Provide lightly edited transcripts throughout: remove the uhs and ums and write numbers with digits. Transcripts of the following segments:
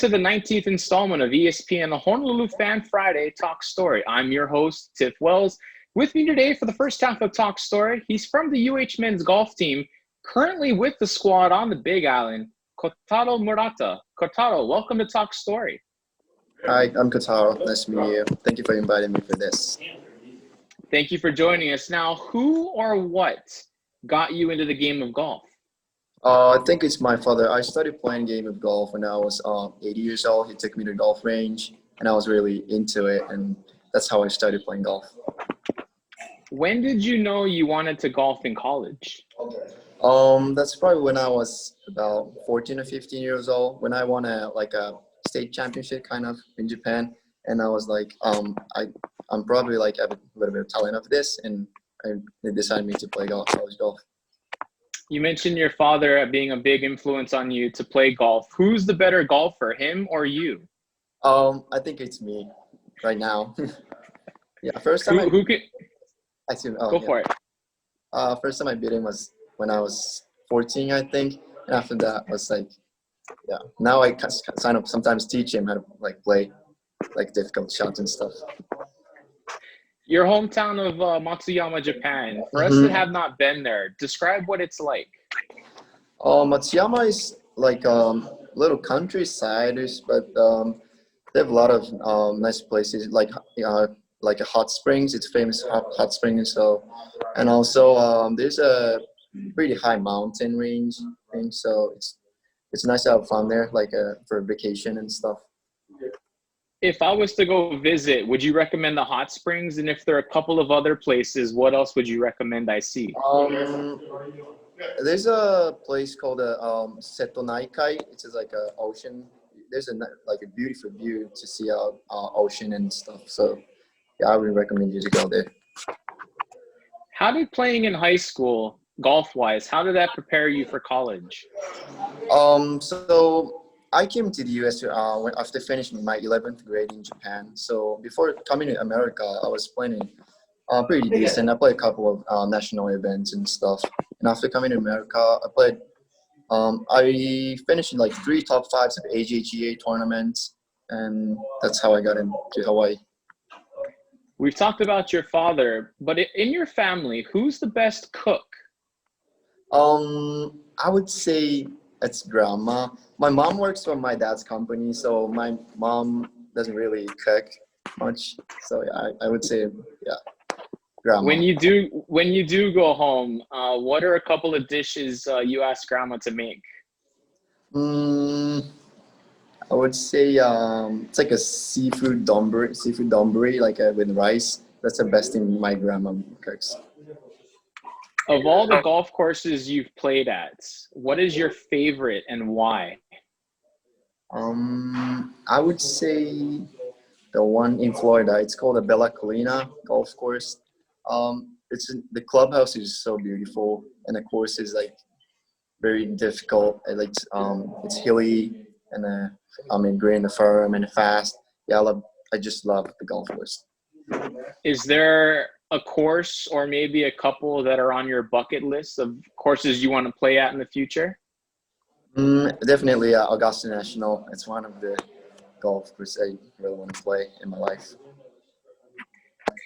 to the 19th installment of ESPN Honolulu Fan Friday Talk Story. I'm your host, Tiff Wells. With me today for the first half of Talk Story, he's from the UH men's golf team, currently with the squad on the Big Island, Kotaro Murata. Kotaro, welcome to Talk Story. Hi, I'm Kotaro. Nice to meet you. Thank you for inviting me for this. Thank you for joining us. Now, who or what got you into the game of golf? I think it's my father. I started playing game of golf when I was 8 years old. He took me to the golf range, and I was really into it, and that's how I started playing golf. When did you know you wanted to golf in college? That's probably when I was about 14 or 15 years old, when I won a state championship kind of in Japan, and I was like, I'm probably like have a little bit of talent of this, and they decided me to play college golf. You mentioned your father being a big influence on you to play golf. Who's the better golfer, him or you? I think it's me right now. Yeah, first time Who can go for it. First time I beat him was when I was 14, I think, and after that was like, yeah. Now I kind of sometimes teach him how to play difficult shots and stuff. Your hometown of Matsuyama, Japan. For us that have not been there, describe what it's like. Matsuyama is like little countryside, but they have a lot of nice places like a hot springs. It's famous hot springs. So, and also there's a pretty high mountain range thing. So it's nice to have fun there, for vacation and stuff. If I was to go visit, would you recommend the hot springs? And if there are a couple of other places, what else would you recommend I see? There's a place called Seto Naikai. It's just like a ocean. There's a beautiful view to see ocean and stuff. So yeah, I would recommend you to go there. How did playing in high school, golf-wise, how did that prepare you for college? So I came to the US after finishing my 11th grade in Japan. So before coming to America, I was playing pretty decent. I played a couple of national events and stuff. And after coming to America, I finished in 3 top 5s of AJGA tournaments, and that's how I got into Hawaii. We've talked about your father, but in your family, who's the best cook? I would say it's grandma. My mom works for my dad's company, so my mom doesn't really cook much. So yeah, I would say grandma. When you do go home, what are a couple of dishes you ask grandma to make? I would say it's like a seafood donburi, with rice. That's the best thing my grandma cooks. Of all the golf courses you've played at, what is your favorite and why? I would say the one in Florida. It's called the Bella Colina Golf Course. The clubhouse is so beautiful, and the course is very difficult. It's hilly and green, firm and fast. Yeah, I just love the golf course. Is there a course or maybe a couple that are on your bucket list of courses you want to play at in the future? Definitely Augusta National. It's one of the golf courses I really want to play in my life.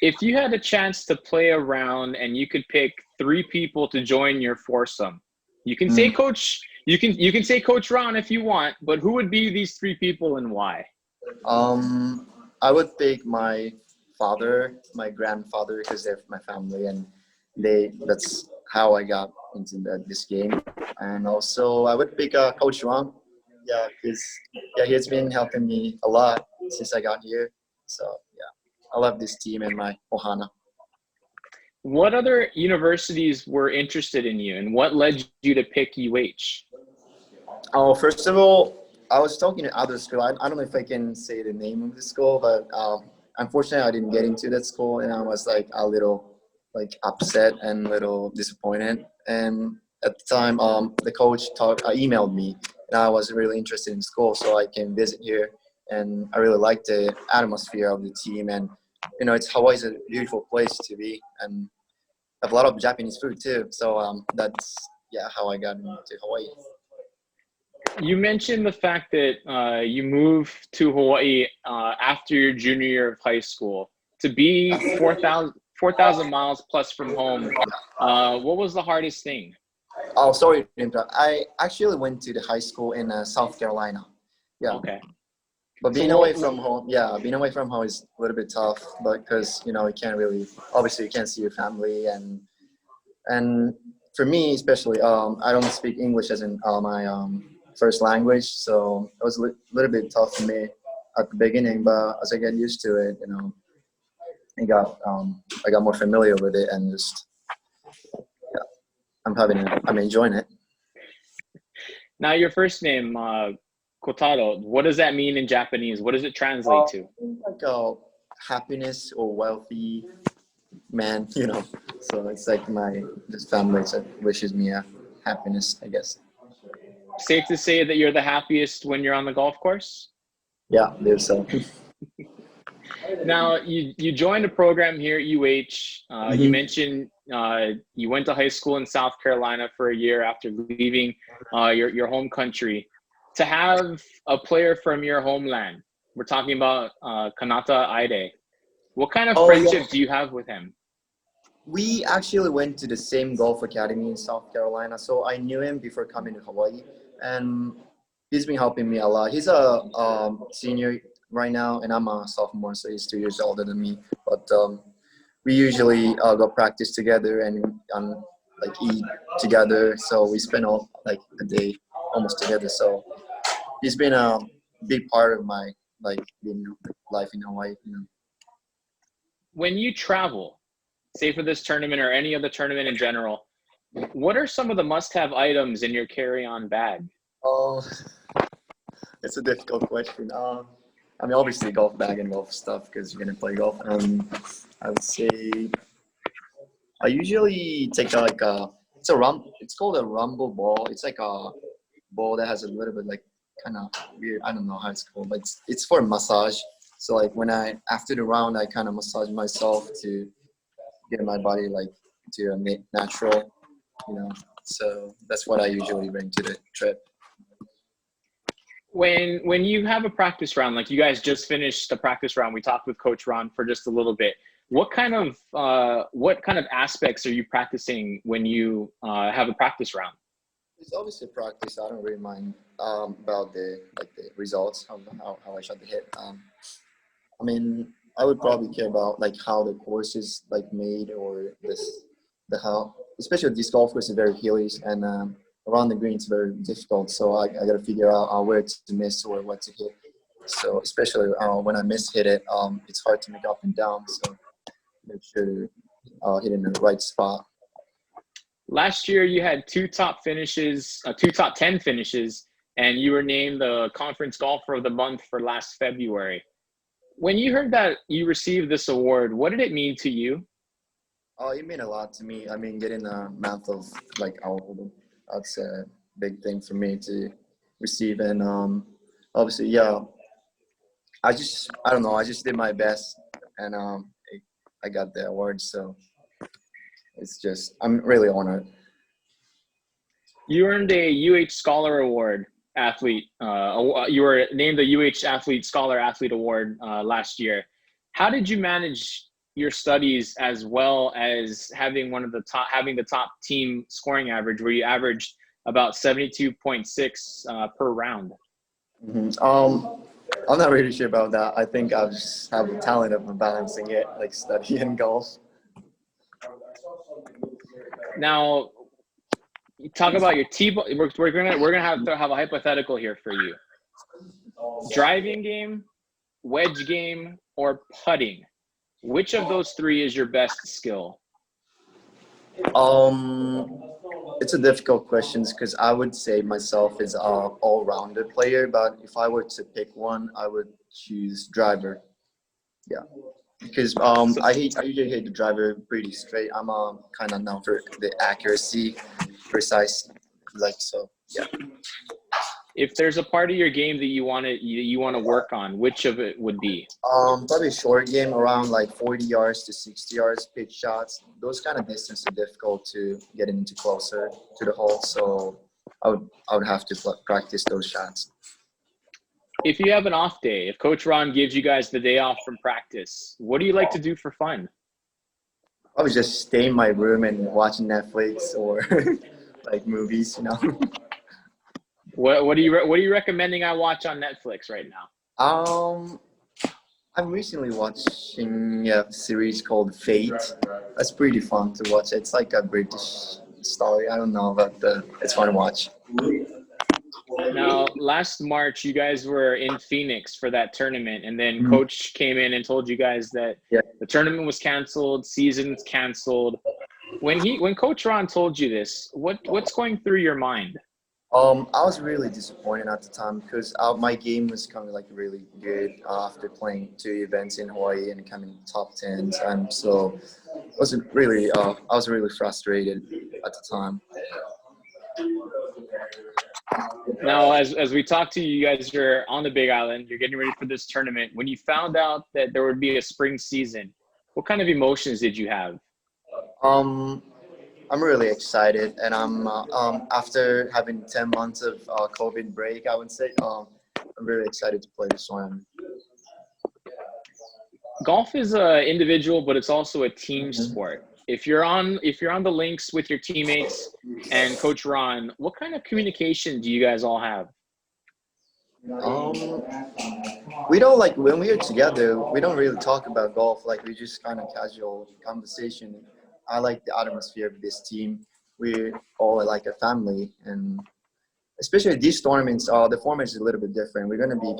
If you had a chance to play around and you could pick 3 people to join your foursome, you can say Coach. You can say Coach Ron if you want, but who would be these 3 people and why? I would pick my father, my grandfather, because they're my family, and that's how I got into this game. And also I would pick Coach Ron. Yeah, because he has been helping me a lot since I got here. So yeah, I love this team and my ohana. What other universities were interested in you, and what led you to pick UH? Oh, first of all, I was talking to other school. I don't know if I can say the name of the school, but unfortunately, I didn't get into that school, and I was a little upset and a little disappointed. And at the time, the coach emailed me, and I was really interested in school, so I came visit here, and I really liked the atmosphere of the team, and Hawaii's a beautiful place to be, and have a lot of Japanese food too. So that's how I got into Hawaii. You mentioned the fact that you moved to Hawaii after your junior year of high school to be 4,000 miles plus from home. What was the hardest thing? Oh, sorry to interrupt. I actually went to the high school in South Carolina. Yeah, Okay. but So being away from home, yeah, being away from home is a little bit tough, but because you can't really, obviously, you can't see your family, and for me especially, I don't speak English as in my first language, so it was a little bit tough for me at the beginning. But as I get used to it, I got more familiar with it, and just yeah, I'm enjoying it. now your first name, Kotaro, what does that mean in Japanese? What does it translate to? Like happiness or wealthy man, So it's like my this family wishes me a happiness, I guess. Safe to say that you're the happiest when you're on the golf course? Yeah, there's so. Now, you joined a program here at UH. You Mhm. mentioned you went to high school in South Carolina for a year after leaving your home country. To have a player from your homeland, we're talking about Kanata Aide. What kind of Oh yeah, friendship do you have with him? we actually went to the same golf academy in South Carolina, so I knew him before coming to Hawaii, and he's been helping me a lot. He's a senior right now, and I'm a sophomore, so he's 2 years older than me. But we usually go practice together and like eat together. So we spend all like a day almost together. So he's been a big part of my like being life in Hawaii. When you travel, say for this tournament or any other tournament in general, what are some of the must-have items in your carry-on bag? Oh, it's a difficult question. I mean, obviously golf bag and golf stuff because you're gonna play golf. I would say I usually take it's called a rumble ball. It's like a ball that has a little bit like kind of weird. I don't know how it's called, but it's for massage. So like when after the round, I kind of massage myself to get my body like to a natural, you know. So that's what I usually bring to the trip. When you have a practice round, like you guys just finished the practice round, we talked with Coach Ron for just a little bit. What kind of aspects are you practicing when you have a practice round? It's obviously practice. I don't really mind about the results, how I shot the hit. I mean, I would probably care about like how the course is like made or the how, especially this golf course is very hilly and around the green it's very difficult. So I got to figure out where to miss or what to hit. So especially when I miss hit it, it's hard to make up and down. So make sure to hit in the right spot. Last year, you had two top 10 finishes, and you were named the Conference Golfer of the Month for last February. When you heard that you received this award, what did it mean to you? Oh, it meant a lot to me. I mean, getting a month of like award, that's a big thing for me to receive. And obviously, yeah, I don't know, I just did my best, and I got the award. So it's just I'm really honored. You earned a UH Scholar Award athlete. You were named the UH Athlete Scholar Athlete Award last year. How did you manage your studies as well as having the top team scoring average, where you averaged about 72.6 per round? I'm not really sure about that. I think I just have the talent of balancing it, like study and golf. Now, talk about your tee. We're gonna have a hypothetical here for you. Driving game, wedge game, or putting? Which of those three is your best skill? Um, it's a difficult question because I would say myself is a all-rounded player, but if I were to pick one, I would choose driver. Yeah, because So I usually hit the driver pretty straight. I'm kind of known for the accuracy, precise, like so. Yeah. if there's a part of your game that you want to work on, which of it would be? Probably a short game around like 40 yards to 60 yards, pitch shots. Those kind of distance are difficult to get into closer to the hole. So I would have to practice those shots. If you have an off day, if Coach Ron gives you guys the day off from practice, what do you like to do for fun? I would just stay in my room and watch Netflix or like movies, What are you recommending I watch on Netflix right now? I'm recently watching a series called Fate. That's pretty fun to watch. It's like a British story. I don't know, but it's fun to watch. Now, last March, you guys were in Phoenix for that tournament, and then Coach came in and told you guys that the tournament was canceled, season's canceled. When Coach Ron told you this, what's going through your mind? I was really disappointed at the time because my game was coming like really good after playing 2 events in Hawaii and coming top 10s, and so I was really frustrated at the time. Now, as we talk to you, you guys are on the Big Island. You're getting ready for this tournament. When you found out that there would be a spring season, what kind of emotions did you have? I'm really excited, and I'm after having 10 months of COVID break, I would say I'm really excited to play this one. Golf is a individual, but it's also a team sport. If you're on the links with your teammates and Coach Ron, what kind of communication do you guys all have? We don't like when we are together. We don't really talk about golf. Like we just kind of casual conversation. I like the atmosphere of this team. We're all like a family, and especially these tournaments, the format is a little bit different. We're going to be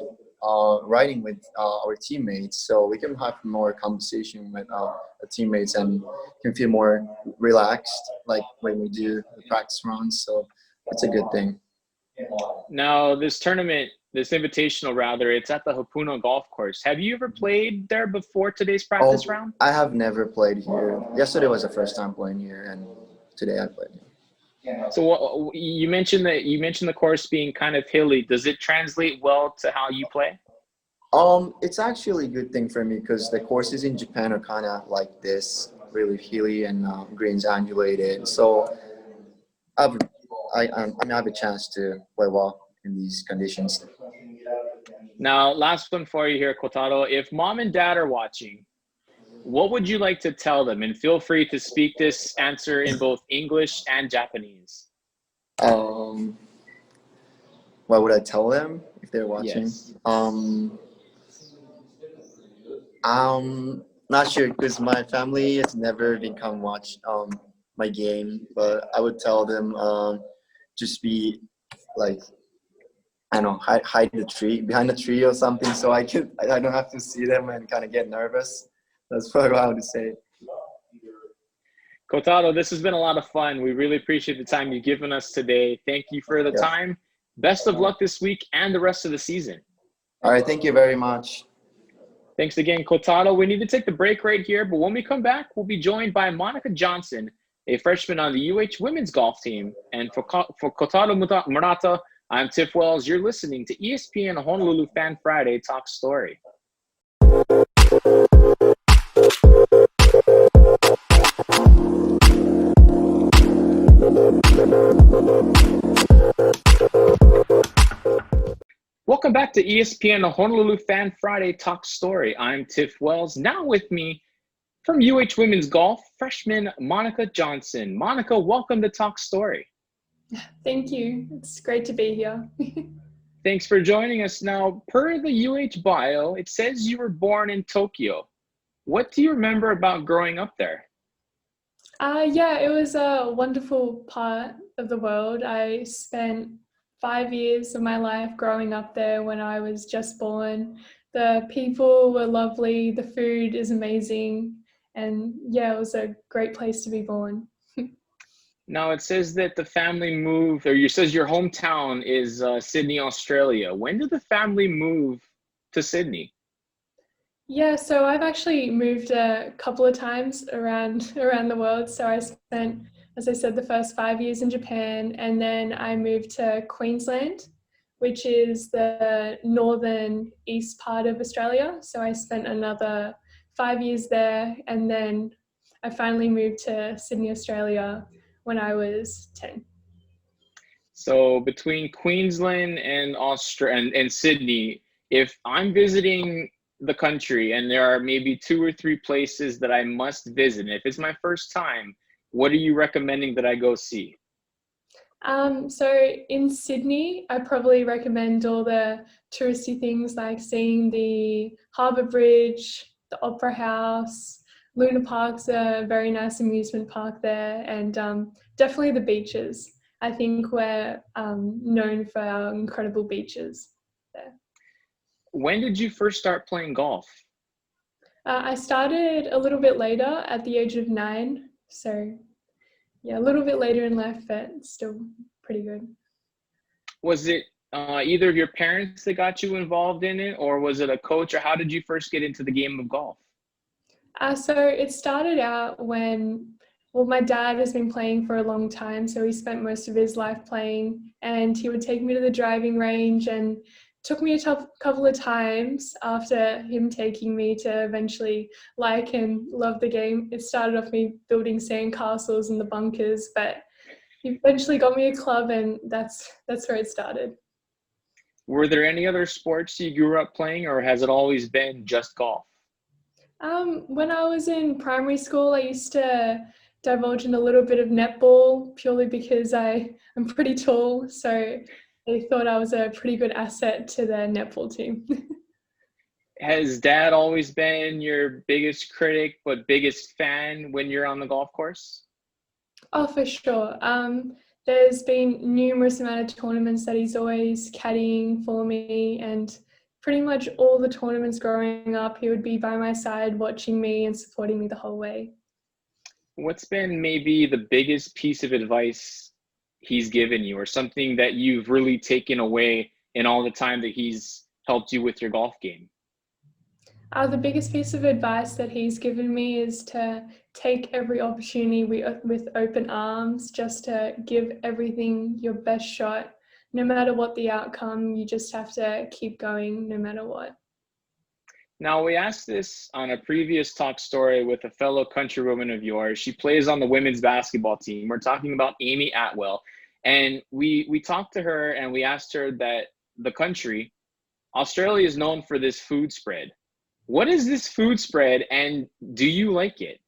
riding with our teammates, so we can have more conversation with our teammates and can feel more relaxed, like when we do the practice rounds. So it's a good thing. Now, this tournament, this invitational rather, it's at the Hapuna Golf Course. Have you ever played there before today's practice round? I have never played here. Yesterday was the first time playing here, and today I played here. So you mentioned the course being kind of hilly. Does it translate well to how you play? It's actually a good thing for me because the courses in Japan are kind of like this, really hilly and greens undulated. So I have a chance to play well in these conditions. Now, last one for you here, Kotaro. If mom and dad are watching, what would you like to tell them? And feel free to speak this answer in both English and Japanese. What would I tell them if they're watching? Yes. I'm not sure because my family has never been come watch my game, but I would tell them just be like, I don't know, hide behind the tree or something, so I don't have to see them and kind of get nervous. That's probably what I would say. Kotaro, this has been a lot of fun. We really appreciate the time you've given us today. Thank you for the time. Best of luck this week and the rest of the season. All right, thank you very much. Thanks again, Kotaro. We need to take the break right here, but when we come back, we'll be joined by Monica Johnson, a freshman on the UH women's golf team. And for Kotaro Murata, I'm Tiff Wells. You're listening to ESPN Honolulu Fan Friday Talk Story. Welcome back to ESPN Honolulu Fan Friday Talk Story. I'm Tiff Wells. Now with me from UH Women's Golf, freshman Monica Johnson. Monica, welcome to Talk Story. Thank you. It's great to be here. Thanks for joining us. Now, per the UH bio, it says you were born in Tokyo. What do you remember about growing up there? Yeah, it was a wonderful part of the world. I spent 5 years of my life growing up there when I was just born. The people were lovely, the food is amazing, and yeah, it was a great place to be born. Now, it says that the family moved, or it says your hometown is Sydney, Australia. When did the family move to Sydney? Yeah, so I've actually moved a couple of times around the world. So I spent, as I said, the first 5 years in Japan, and then I moved to Queensland, which is the northern east part of Australia. So I spent another 5 years there, and then I finally moved to Sydney, Australia when I was 10. So between Queensland and and Sydney, if I'm visiting the country and there are maybe two or three places that I must visit, and if it's my first time, what are you recommending that I go see? So in Sydney, I probably recommend all the touristy things like seeing the Harbour Bridge, the Opera House. Luna Park's a very nice amusement park there, and definitely the beaches. I think we're known for our incredible beaches there. When did you first start playing golf? I started a little bit later at the age of 9, so yeah, a little bit later in life, but still pretty good. Was it either of your parents that got you involved in it, or was it a coach, or how did you first get into the game of golf? So it started out when, well, my dad has been playing for a long time, so he spent most of his life playing, and he would take me to the driving range and took me a couple of times after him taking me to eventually like and love the game. It started off me building sandcastles in the bunkers, but he eventually got me a club, and that's where it started. Were there any other sports you grew up playing, or has it always been just golf? When I was in primary school, I used to divulge in a little bit of netball purely because I'm pretty tall, so they thought I was a pretty good asset to their netball team. Has dad always been your biggest critic but biggest fan when you're on the golf course? Oh, for sure. There's been numerous amount of tournaments that he's always caddying for me, and pretty much all the tournaments growing up, he would be by my side watching me and supporting me the whole way. What's been maybe the biggest piece of advice he's given you, or something that you've really taken away in all the time that he's helped you with your golf game? The biggest piece of advice that he's given me is to take every opportunity with open arms, just to give everything your best shot. No matter what the outcome, you just have to keep going no matter what. Now, we asked this on a previous talk story with a fellow countrywoman of yours. She plays on the women's basketball team. We're talking about Amy Atwell. And we talked to her and we asked her that the country, Australia, is known for this food spread. What is this food spread, and do you like it?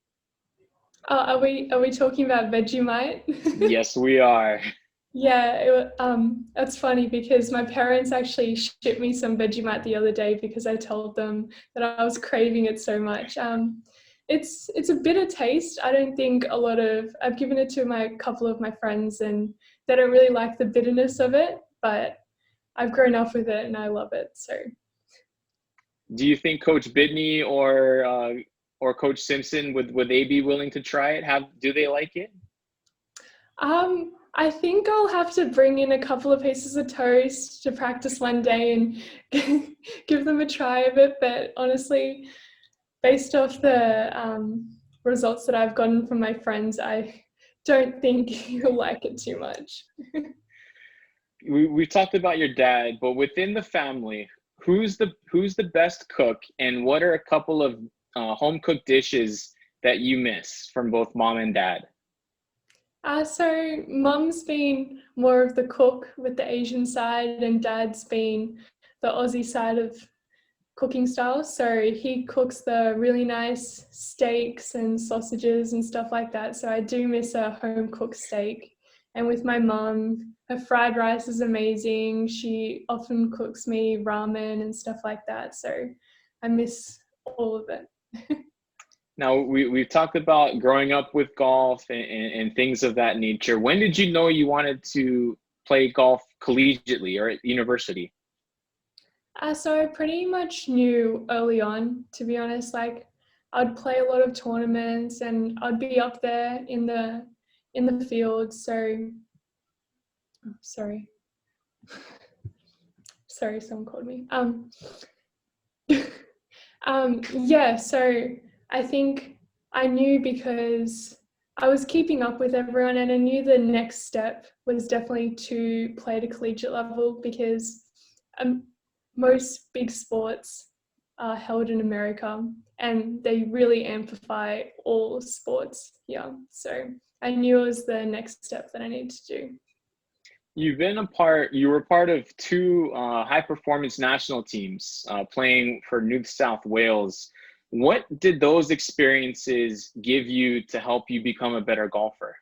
Are we talking about Vegemite? Yes, we are. Yeah, that's funny because my parents actually shipped me some Vegemite the other day because I told them that I was craving it so much. It's a bitter taste. I don't think I've given it to my couple of my friends and they don't really like the bitterness of it, but I've grown up with it and I love it. So. Do you think Coach Bidney or Coach Simpson would they be willing to try it? Do they like it? I think I'll have to bring in a couple of pieces of toast to practice one day and give them a try of it. But honestly, based off the results that I've gotten from my friends, I don't think you'll like it too much. We talked about your dad, but within the family, who's the best cook, and what are a couple of home cooked dishes that you miss from both mom and dad? So mum's been more of the cook with the Asian side, and dad's been the Aussie side of cooking style. So he cooks the really nice steaks and sausages and stuff like that. So I do miss a home cooked steak. And with my mum, her fried rice is amazing. She often cooks me ramen and stuff like that. So I miss all of it. Now, we've talked about growing up with golf and things of that nature. When did you know you wanted to play golf collegiately or at university? So I pretty much knew early on, to be honest. Like I'd play a lot of tournaments and I'd be up there in the field. So sorry. Sorry, someone called me. Yeah, so I think I knew because I was keeping up with everyone and I knew the next step was definitely to play at a collegiate level because most big sports are held in America and they really amplify all sports here. So I knew it was the next step that I needed to do. You were part of two high performance national teams playing for New South Wales. What did those experiences give you to help you become a better golfer?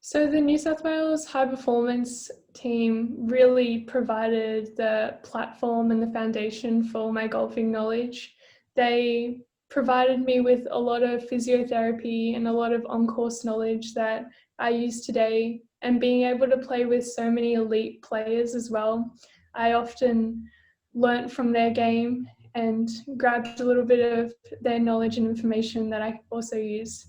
So the New South Wales high performance team really provided the platform and the foundation for my golfing knowledge. They provided me with a lot of physiotherapy and a lot of on-course knowledge that I use today. And being able to play with so many elite players as well, I often learnt from their game and grabbed a little bit of their knowledge and information that I also use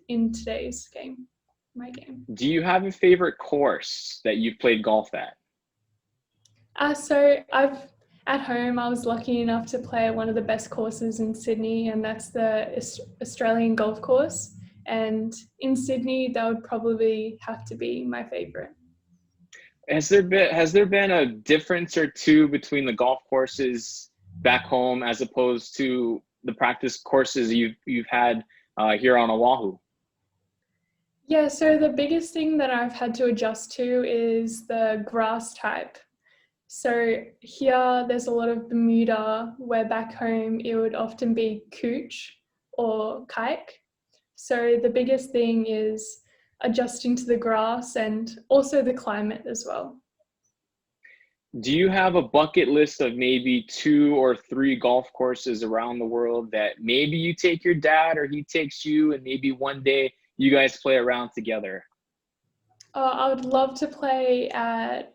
in today's game, my game. Do you have a favorite course that you've played golf at? So at home, I was lucky enough to play at one of the best courses in Sydney, and that's the Australian golf course. And in Sydney, that would probably have to be my favorite. Has there been a difference or two between the golf courses back home as opposed to the practice courses you've had here on Oahu? Yeah, so the biggest thing that I've had to adjust to is the grass type. So here there's a lot of Bermuda, where back home it would often be cooch or kike. So the biggest thing is adjusting to the grass and also the climate as well. Do you have a bucket list of maybe 2 or 3 golf courses around the world that maybe you take your dad or he takes you and maybe one day you guys play around together? I would love to play at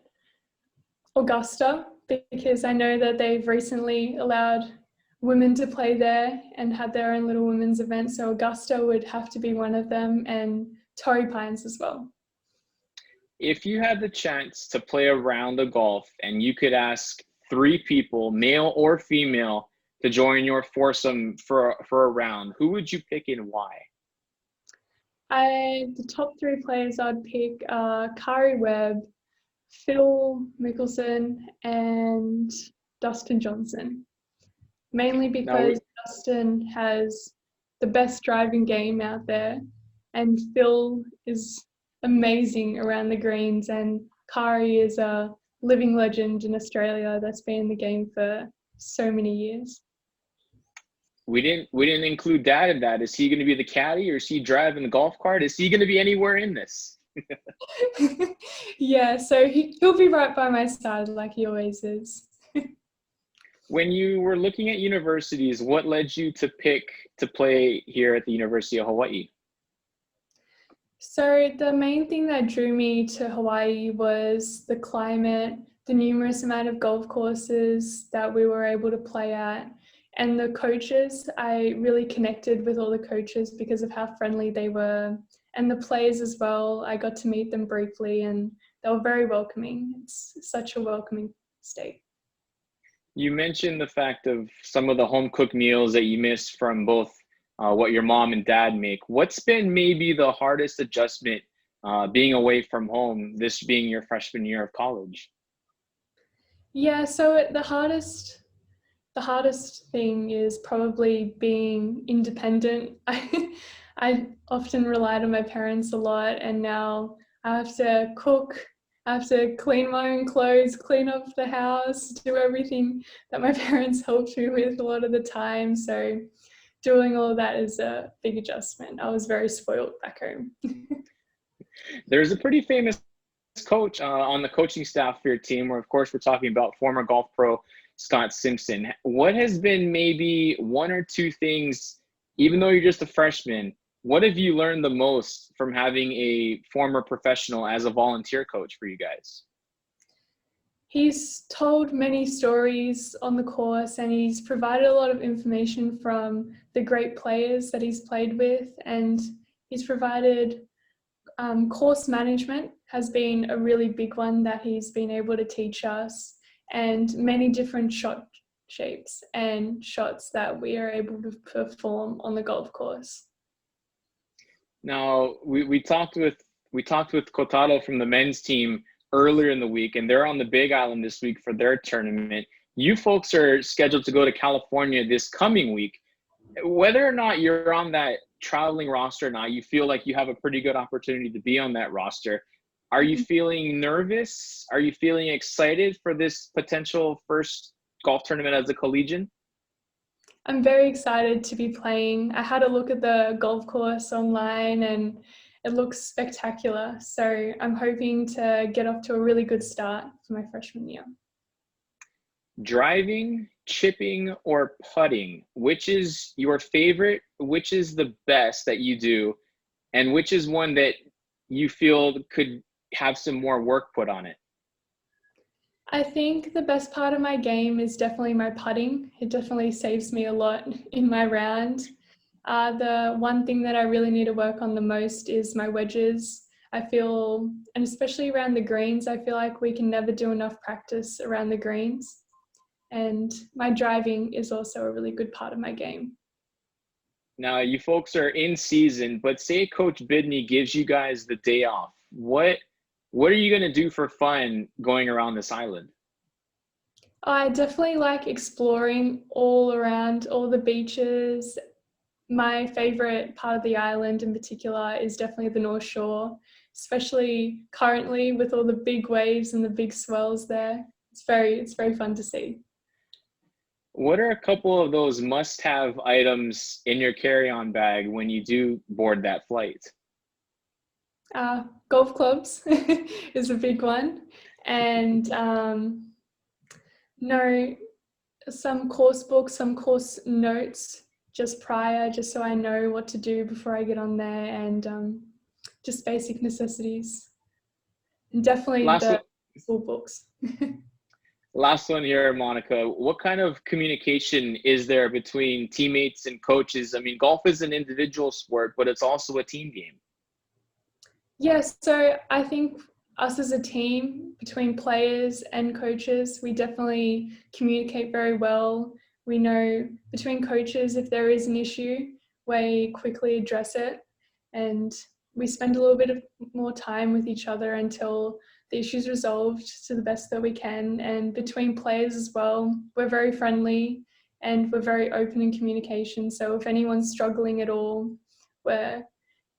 Augusta because I know that they've recently allowed women to play there and had their own little women's event. So Augusta would have to be one of them, and Torrey Pines as well. If you had the chance to play a round of golf and you could ask 3 people, male or female, to join your foursome for a round, who would you pick and why? The top 3 players I'd pick are Kari Webb, Phil Mickelson, and Dustin Johnson. Mainly because Dustin has the best driving game out there, and Phil is amazing around the greens, and Kari is a living legend in Australia that's been in the game for so many years. We didn't include Dad in that. Is he going to be the caddy, or is he driving the golf cart? Is he going to be anywhere in this? Yeah, so he'll be right by my side like he always is. When you were looking at universities, what led you to pick to play here at the University of Hawaii? So the main thing that drew me to Hawaii was the climate, the numerous amount of golf courses that we were able to play at, and the coaches. I really connected with all the coaches because of how friendly they were, and the players as well. I got to meet them briefly and they were very welcoming. It's such a welcoming state. You mentioned the fact of some of the home cooked meals that you miss from both what your mom and dad make. What's been maybe the hardest adjustment being away from home, this being your freshman year of college? Yeah, so the hardest thing is probably being independent. I often relied on my parents a lot, and now I have to cook, I have to clean my own clothes, clean up the house, do everything that my parents helped me with a lot of the time. So doing all of that is a big adjustment. I was very spoiled back home. There's a pretty famous coach on the coaching staff for your team, where of course we're talking about former golf pro Scott Simpson. What has been maybe 1 or 2 things, even though you're just a freshman, what have you learned the most from having a former professional as a volunteer coach for you guys? He's told many stories on the course, and he's provided a lot of information from the great players that he's played with, and he's provided course management has been a really big one that he's been able to teach us, and many different shot shapes and shots that we are able to perform on the golf course. Now, we talked with Kotaro from the men's team earlier in the week, and they're on the Big Island this week for their tournament. You folks are scheduled to go to California this coming week. Whether or not you're on that traveling roster now, you feel like you have a pretty good opportunity to be on that roster. Are you feeling nervous? Are you feeling excited for this potential first golf tournament as a collegian? I'm very excited to be playing. I had a look at the golf course online and it looks spectacular. So I'm hoping to get off to a really good start for my freshman year. Driving, chipping, or putting, which is your favorite? Which is the best that you do? And which is one that you feel could have some more work put on it? I think the best part of my game is definitely my putting. It definitely saves me a lot in my round. The one thing that I really need to work on the most is my wedges. I feel, and especially around the greens, I feel like we can never do enough practice around the greens. And my driving is also a really good part of my game. Now, you folks are in season, but say Coach Bidney gives you guys the day off. What are you going to do for fun going around this island? I definitely like exploring all around all the beaches. My favorite part of the island in particular is definitely the North Shore, especially currently with all the big waves and the big swells there. It's very fun to see. What are a couple of those must-have items in your carry-on bag when you do board that flight? Golf clubs is a big one, and some course books, some course notes just prior, just so I know what to do before I get on there, and just basic necessities. And definitely the school books. Last one here, Monica. What kind of communication is there between teammates and coaches? I mean, golf is an individual sport, but it's also a team game. Yes, so I think us as a team, between players and coaches, we definitely communicate very well. We know between coaches, if there is an issue, we quickly address it, and we spend a little bit of more time with each other until the issue's resolved to the best that we can. And between players as well, we're very friendly and we're very open in communication. So if anyone's struggling at all, we're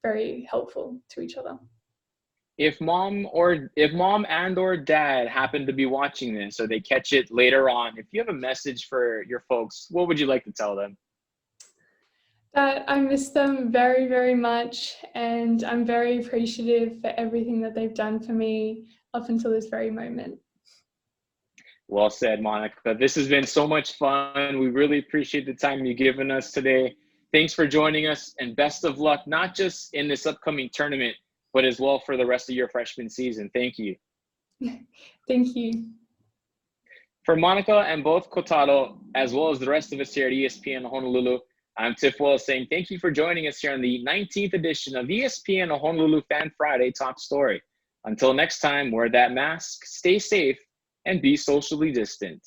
very helpful to each other. If mom and or dad happen to be watching this or they catch it later on, if you have a message for your folks, what would you like to tell them? That I miss them very, very much, and I'm very appreciative for everything that they've done for me up until this very moment. Well said, Monica. This has been so much fun. We really appreciate the time you've given us today. Thanks for joining us, and best of luck, not just in this upcoming tournament, but as well for the rest of your freshman season. Thank you. Thank you. For Monica and both Kotaro, as well as the rest of us here at ESPN Honolulu, I'm Tiff Wells saying thank you for joining us here on the 19th edition of ESPN Honolulu Fan Friday Top Story. Until next time, wear that mask, stay safe, and be socially distant.